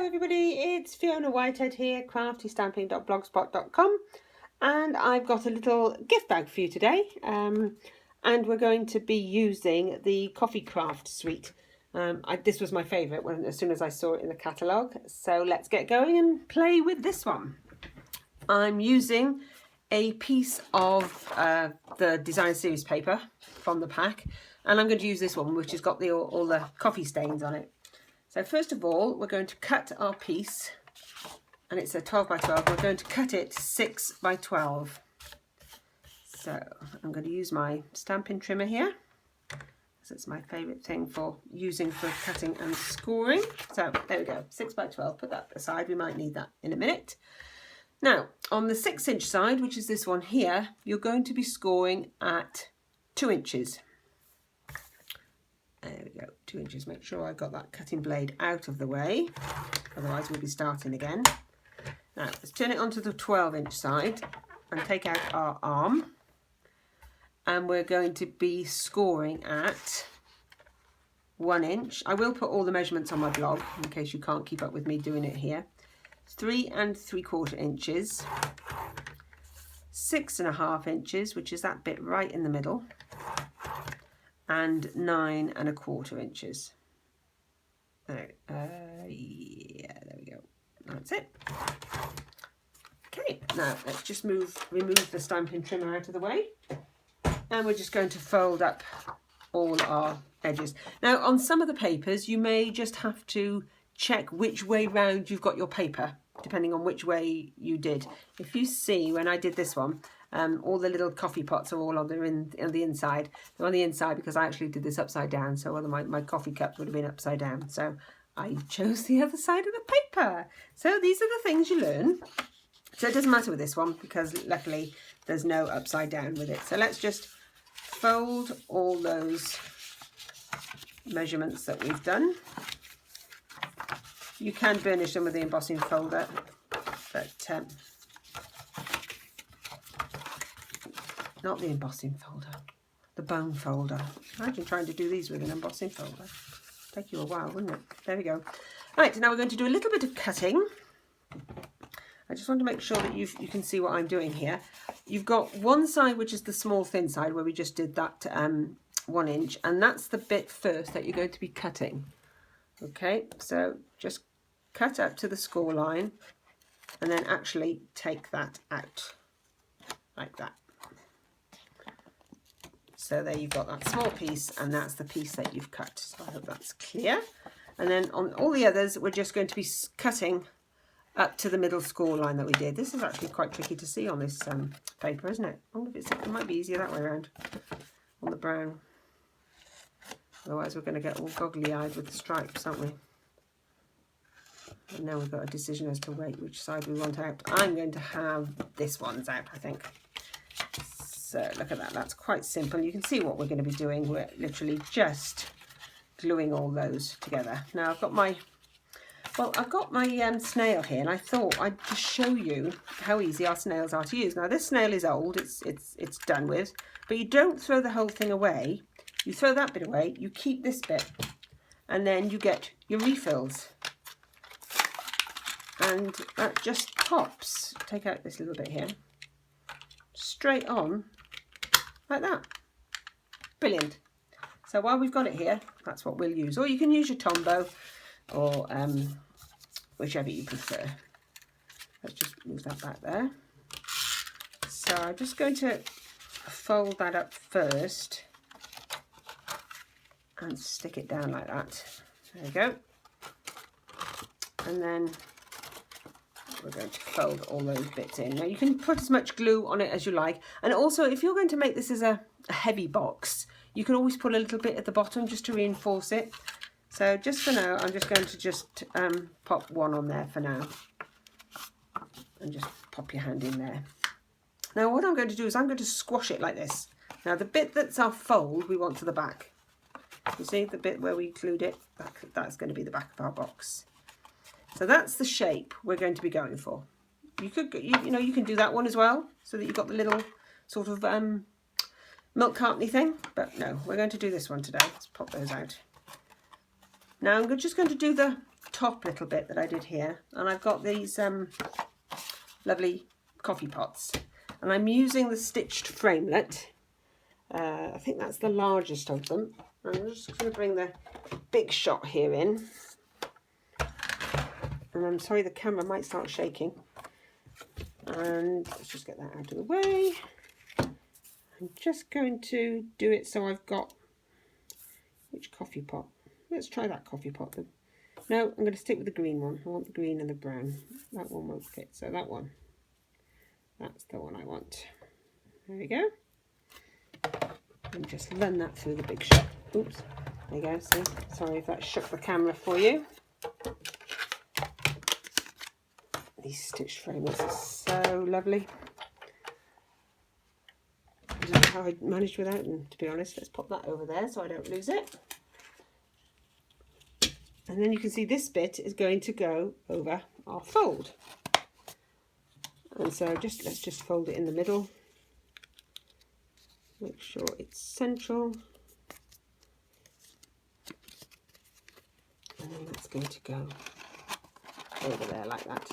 everybody, it's Fiona Whitehead here, craftystamping.blogspot.com, and I've got a little gift bag for you today, and we're going to be using the Coffee Craft suite. This was my favourite as soon as I saw it in the catalogue, so let's get going and play with this one. I'm using a piece of the design series paper from the pack, and I'm going to use this one which has got all the coffee stains on it. So first of all, we're going to cut our piece, and it's a 12 by 12. We're going to cut it 6 by 12. So I'm going to use my Stampin trimmer here, because it's my favourite thing for using for cutting and scoring. So there we go, 6 by 12. Put that aside, we might need that in a minute. Now, on the 6-inch side, which is this one here, you're going to be scoring at 2 inches. There we go, 2 inches. Make sure I got that cutting blade out of the way, otherwise we'll be starting again. Now let's turn it onto the 12-inch side and take out our arm, and we're going to be scoring at 1 inch. I will put all the measurements on my blog in case you can't keep up with me doing it here. 3 3/4 inches, 6 1/2 inches, which is that bit right in the middle, and 9 1/4 inches. Yeah, there we go. That's it. Okay, now let's just remove the Stampin trimmer out of the way, and we're just going to fold up all our edges. Now, on some of the papers, you may just have to check which way round you've got your paper, depending on which way you did. If you see, when I did this one, all the little coffee pots are all on the inside. They're on the inside because I actually did this upside down, so otherwise my coffee cups would have been upside down. So I chose the other side of the paper. So these are the things you learn. So it doesn't matter with this one because luckily there's no upside down with it. So let's just fold all those measurements that we've done. You can burnish them with the embossing folder, but not the embossing folder, the bone folder. Imagine trying to do these with an embossing folder. Take you a while, wouldn't it? There we go. Right, now we're going to do a little bit of cutting. I just want to make sure that you can see what I'm doing here. You've got one side, which is the small thin side, where we just did that 1 inch, and that's the bit first that you're going to be cutting. Okay, so just cut up to the score line, and then actually take that out, like that. So there you've got that small piece, and that's the piece that you've cut. So I hope that's clear. And then on all the others, we're just going to be cutting up to the middle score line that we did. This is actually quite tricky to see on this paper, isn't it? I wonder if it might be easier that way around on the brown. Otherwise we're going to get all goggly-eyed with the stripes, aren't we? And now we've got a decision as to which side we want out. I'm going to have this one's out, I think. So look at that, that's quite simple. You can see what we're going to be doing. We're literally just gluing all those together. Now I've got my snail here, and I thought I'd just show you how easy our snails are to use. Now this snail is old, it's done with, but you don't throw the whole thing away. You throw that bit away, you keep this bit, and then you get your refills. And that just pops. Take out this little bit here. Straight on, like that. Brilliant. So while we've got it here, that's what we'll use. Or you can use your Tombow, or whichever you prefer. Let's just move that back there. So I'm just going to fold that up first and stick it down like that. There we go. And then we're going to fold all those bits in. Now you can put as much glue on it as you like, and also if you're going to make this as a heavy box, you can always put a little bit at the bottom just to reinforce it. So just for now, I'm just going to pop one on there for now, and just pop your hand in there. Now what I'm going to do is I'm going to squash it like this. Now the bit that's our fold we want to the back. You see the bit where we glued it? That's going to be the back of our box. So that's the shape we're going to be going for. You could, you know, you can do that one as well, so that you've got the little sort of milk cartony thing. But no, we're going to do this one today. Let's pop those out. Now I'm just going to do the top little bit that I did here, and I've got these lovely coffee pots, and I'm using the stitched framelit. I think that's the largest of them. I'm just going to bring the big shot here in, and I'm sorry the camera might start shaking, and let's just get that out of the way. I'm just going to do it so I've got, which coffee pot? Let's try that coffee pot then. No, I'm going to stick with the green one. I want the green and the brown. That one won't fit, so that one. That's the one I want. There we go. And just run that through the big shot. Oops, there you go, see? Sorry if that shook the camera for you. These stitched framelits are so lovely. I don't know how I managed without them, to be honest. Let's pop that over there so I don't lose it. And then you can see this bit is going to go over our fold. And so let's just fold it in the middle. Make sure it's central. And then that's going to go over there like that.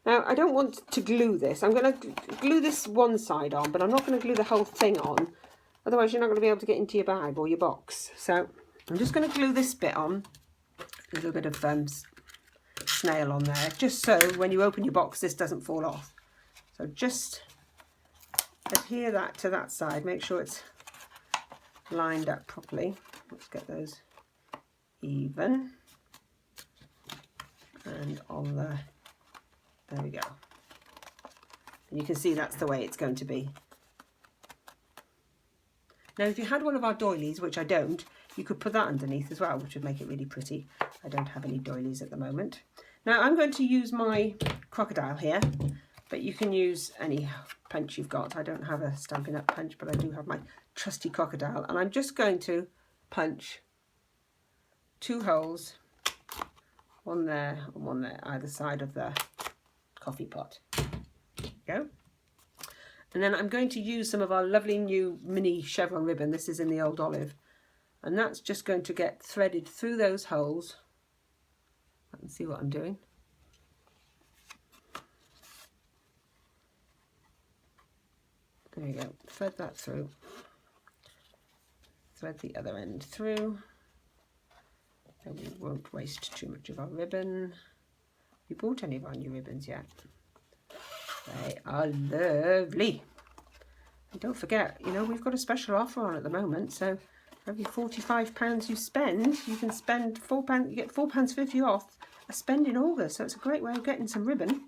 Now, I don't want to glue this. I'm going to glue this one side on, but I'm not going to glue the whole thing on. Otherwise, you're not going to be able to get into your bag or your box. So I'm just going to glue this bit on. A little bit of snail on there, just so when you open your box, this doesn't fall off. So just adhere that to that side. Make sure it's lined up properly. Let's get those even. And on the, there we go. And you can see that's the way it's going to be. Now, if you had one of our doilies, which I don't, you could put that underneath as well, which would make it really pretty. I don't have any doilies at the moment. Now, I'm going to use my crocodile here, but you can use any punch you've got. I don't have a Stampin' Up punch, but I do have my trusty crocodile. And I'm just going to punch 2 holes, one there and one there, either side of the coffee pot. There you go. And then I'm going to use some of our lovely new mini chevron ribbon. This is in the old olive. And that's just going to get threaded through those holes. I can see what I'm doing. There you go. Thread that through. Thread the other end through. And we won't waste too much of our ribbon. Have you bought any of our new ribbons yet? They are lovely. And don't forget, you know, we've got a special offer on at the moment, so for every £45 you spend, you can spend £4, you get £4.50 off a spend in August, so it's a great way of getting some ribbon.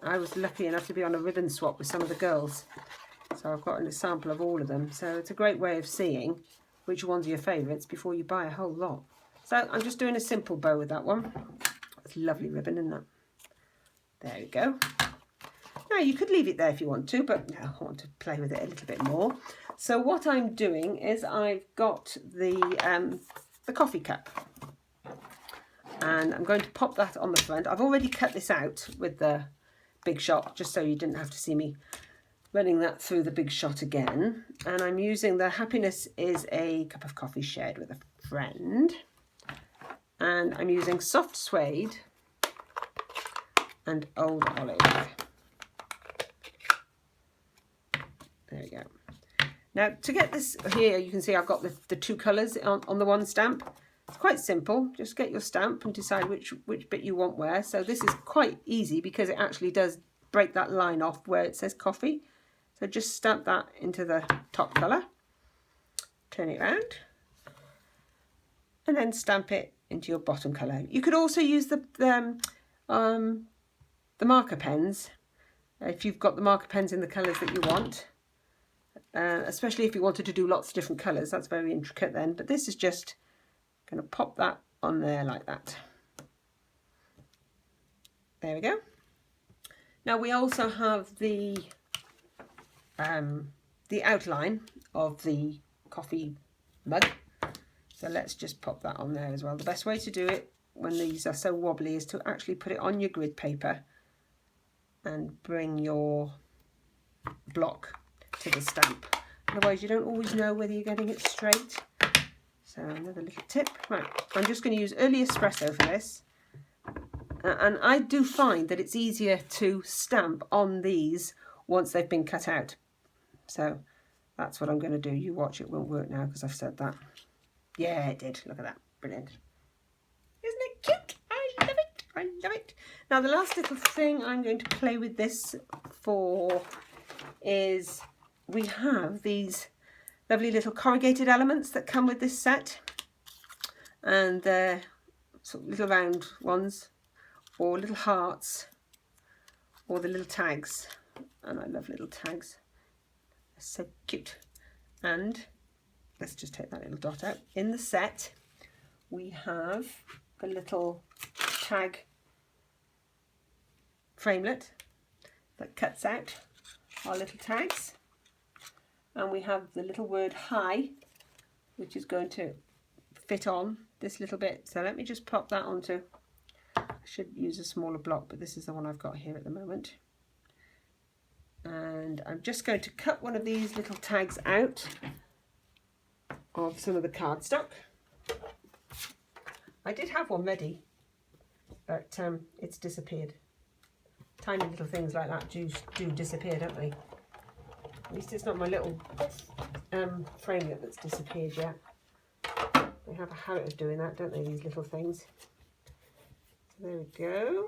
I was lucky enough to be on a ribbon swap with some of the girls, so I've got a sample of all of them, so it's a great way of seeing which ones are your favourites before you buy a whole lot. So I'm just doing a simple bow with that one. It's lovely ribbon, isn't it? There we go. Now you could leave it there if you want to, but no, I want to play with it a little bit more. So what I'm doing is I've got the coffee cup, and I'm going to pop that on the front. I've already cut this out with the big shot, just so you didn't have to see me running that through the big shot again. And I'm using the Happiness is a Cup of Coffee Shared with a Friend, and I'm using soft suede and old olive. There we go. Now, to get this here, you can see I've got the 2 colours on the one stamp. It's quite simple. Just get your stamp and decide which bit you want where. So this is quite easy because it actually does break that line off where it says coffee. So just stamp that into the top colour. Turn it around. And then stamp it into your bottom colour. You could also use the marker pens if you've got the marker pens in the colours that you want. Especially if you wanted to do lots of different colours, that's very intricate then. But this is just going to pop that on there like that. There we go. Now we also have the outline of the coffee mug. So let's just pop that on there as well. The best way to do it when these are so wobbly is to actually put it on your grid paper and bring your block to the stamp. Otherwise you don't always know whether you're getting it straight. So another little tip. Right, I'm just going to use early espresso for this. And I do find that it's easier to stamp on these once they've been cut out. So that's what I'm going to do. You watch, it won't work now because I've said that. Yeah, it did. Look at that. Brilliant. Isn't it cute? I love it. I love it. Now the last little thing I'm going to play with this for is we have these lovely little corrugated elements that come with this set. And they're sort of little round ones, or little hearts, or the little tags. And I love little tags. They're so cute. And let's just take that little dot out. In the set, we have the little tag framelit that cuts out our little tags. And we have the little word hi, which is going to fit on this little bit. So let me just pop that onto, I should use a smaller block, but this is the one I've got here at the moment. And I'm just going to cut one of these little tags out of some of the cardstock. I did have one ready, but it's disappeared. Tiny little things like that do disappear, don't they? At least it's not my little framelit that's disappeared yet. They have a habit of doing that, don't they, these little things? So there we go.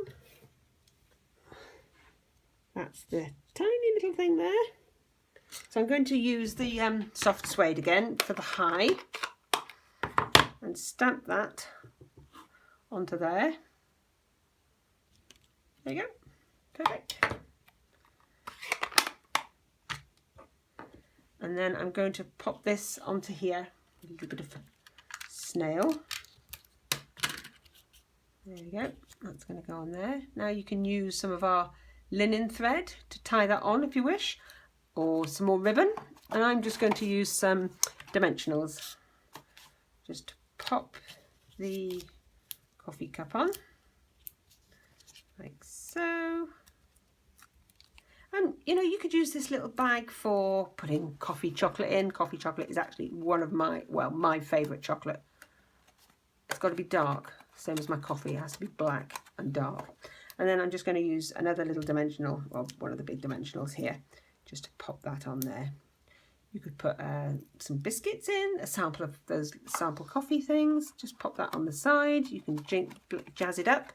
That's the tiny little thing there. So I'm going to use the soft suede again for the high and stamp that onto there. There you go. Perfect. And then I'm going to pop this onto here, a little bit of snail. There you go, that's going to go on there. Now you can use some of our linen thread to tie that on if you wish, or some more ribbon. And I'm just going to use some dimensionals. Just pop the coffee cup on, like so. And you know, you could use this little bag for putting coffee chocolate in. Coffee chocolate is actually one of my, well, my favourite chocolate. It's got to be dark, same as my coffee. It has to be black and dark. And then I'm just going to use another little dimensional, well, one of the big dimensionals here, just to pop that on there. You could put some biscuits in, a sample of those sample coffee things. Just pop that on the side. You can jazz it up.